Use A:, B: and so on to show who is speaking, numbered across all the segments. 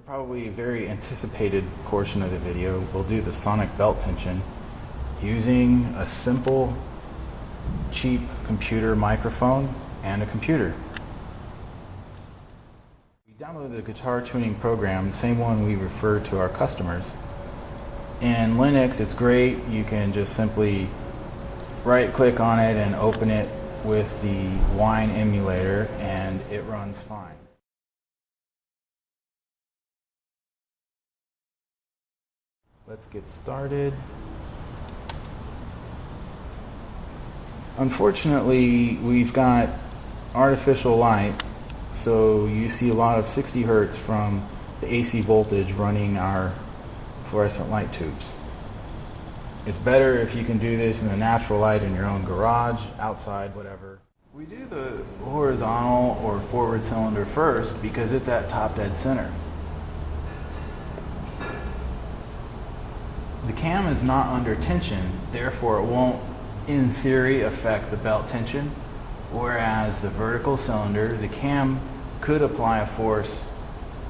A: Probably a very anticipated portion of the video, we'll do the sonic belt tension using a simple, cheap computer microphone and a computer. We downloaded the guitar tuning program, the same one we refer to our customers. In Linux, it's great. You can just simply right click on it and open it with the Wine emulator and it runs fine. Let's get started. Unfortunately, we've got artificial light, so you see a lot of 60 hertz from the AC voltage running our fluorescent light tubes. It's better if you can do this in the natural light in your own garage, outside, whatever. We do the horizontal or forward cylinder first because it's at top dead center. The cam is not under tension, therefore it won't, in theory, affect the belt tension, whereas the vertical cylinder, the cam could apply a force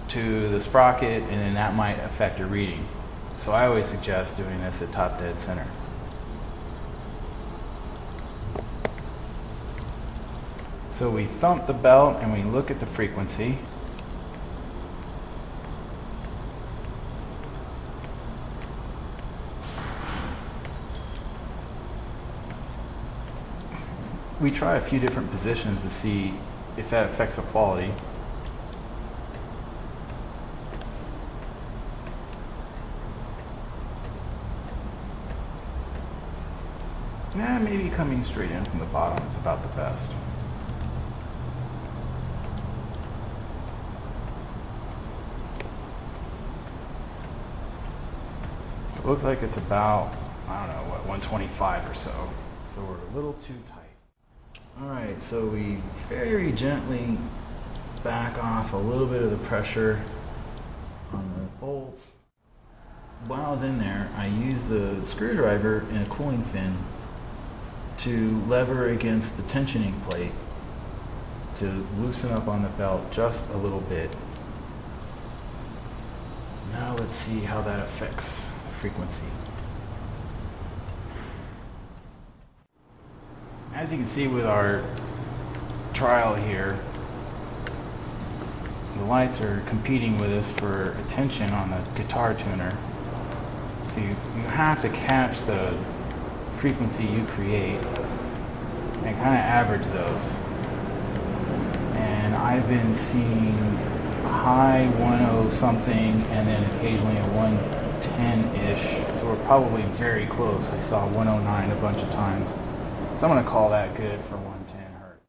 A: to the sprocket and then that might affect your reading. So I always suggest doing this at top dead center. So we thump the belt and we look at the frequency. We try a few different positions to see if that affects the quality. Maybe coming straight in from the bottom is about the best. It looks like it's about, I don't know, what, 125 or so. So we're a little too tight. Alright, so we very gently back off a little bit of the pressure on the bolts. While I was in there, I used the screwdriver and a cooling fin to lever against the tensioning plate to loosen up on the belt just a little bit. Now let's see how that affects the frequency. As you can see with our trial here, the lights are competing with us for attention on the guitar tuner. So you have to catch the frequency you create and kind of average those. And I've been seeing a high 10 something and then occasionally a 110-ish. So we're probably very close. I saw 109 a bunch of times. So I'm going to call that good for 110 hertz.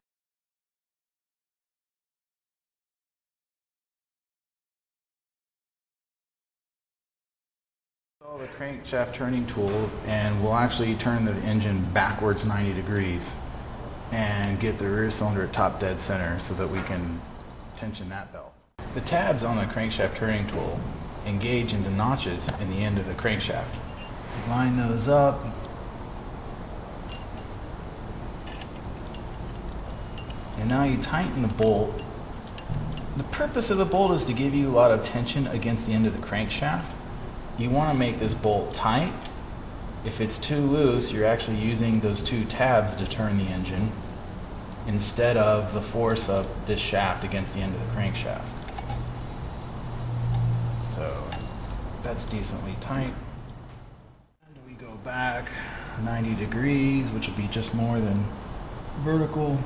A: Install the crankshaft turning tool and we'll actually turn the engine backwards 90 degrees and get the rear cylinder at top dead center so that we can tension that belt. The tabs on the crankshaft turning tool engage into notches in the end of the crankshaft. Line those up. And now you tighten the bolt. The purpose of the bolt is to give you a lot of tension against the end of the crankshaft. You want to make this bolt tight. If it's too loose, you're actually using those two tabs to turn the engine instead of the force of this shaft against the end of the crankshaft. So that's decently tight. And we go back 90 degrees, which would be just more than vertical.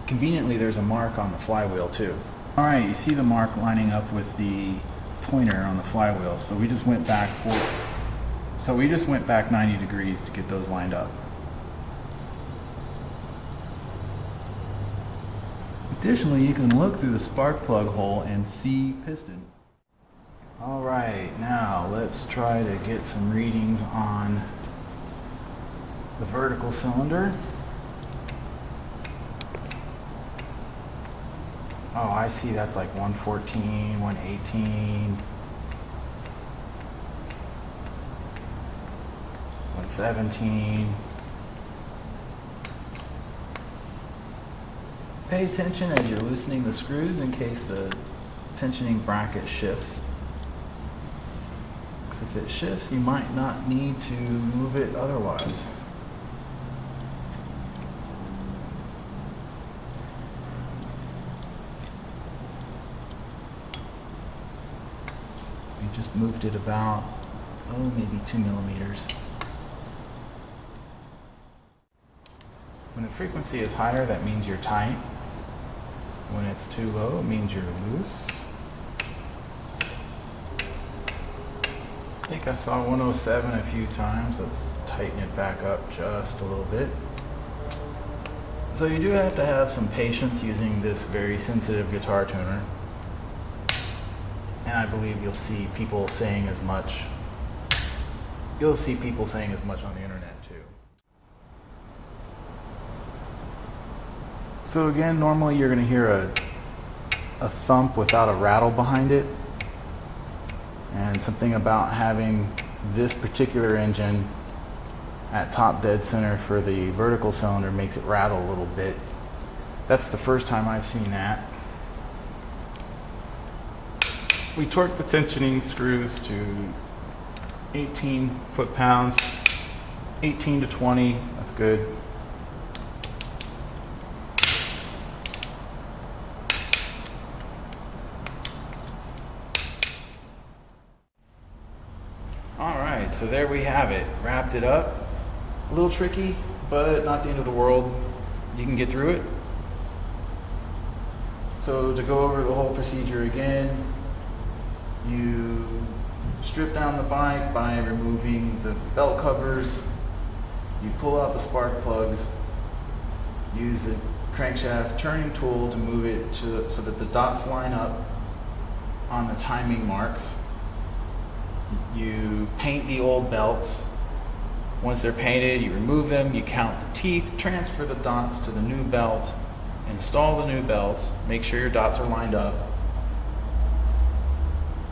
A: Conveniently, there's a mark on the flywheel too. All right, you see the mark lining up with the pointer on the flywheel. So we just went back 90 degrees to get those lined up. Additionally, you can look through the spark plug hole and see piston. All right, now let's try to get some readings on the vertical cylinder. Oh, I see that's like 114, 118. 17. Pay attention as you're loosening the screws in case the tensioning bracket shifts. Because if it shifts, you might not need to move it otherwise. We just moved it about, maybe 2 millimeters. When the frequency is higher, that means you're tight. When it's too low, it means you're loose. I think I saw 107 a few times. Let's tighten it back up just a little bit. So you do have to have some patience using this very sensitive guitar tuner. And I believe you'll see people saying as much. You'll see people saying as much on the internet too. So again, normally you're going to hear a thump without a rattle behind it. And something about having this particular engine at top dead center for the vertical cylinder makes it rattle a little bit. That's the first time I've seen that. We torque the tensioning screws to 18 foot-pounds, 18 to 20, that's good. Alright, so there we have it. Wrapped it up. A little tricky, but not the end of the world. You can get through it. So to go over the whole procedure again, you strip down the bike by removing the belt covers. You pull out the spark plugs. Use the crankshaft turning tool to move it so that the dots line up on the timing marks. You paint the old belts. Once they're painted, you remove them, you count the teeth, transfer the dots to the new belts, install the new belts, make sure your dots are lined up.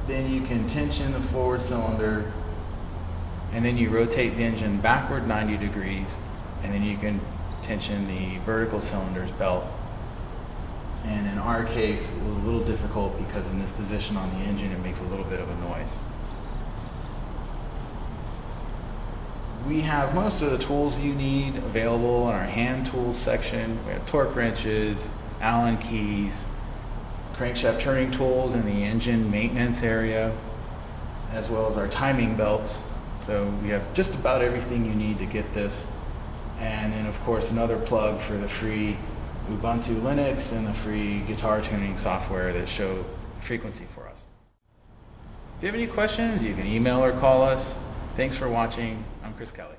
A: Then you can tension the forward cylinder, and then you rotate the engine backward 90 degrees, and then you can tension the vertical cylinder's belt. And in our case, it was a little difficult because in this position on the engine, it makes a little bit of a noise. We have most of the tools you need available in our hand tools section. We have torque wrenches, Allen keys, crankshaft turning tools in the engine maintenance area, as well as our timing belts. So we have just about everything you need to get this. And then of course another plug for the free Ubuntu Linux and the free guitar tuning software that show frequency for us. If you have any questions, you can email or call us. Thanks for watching. I'm Kelley.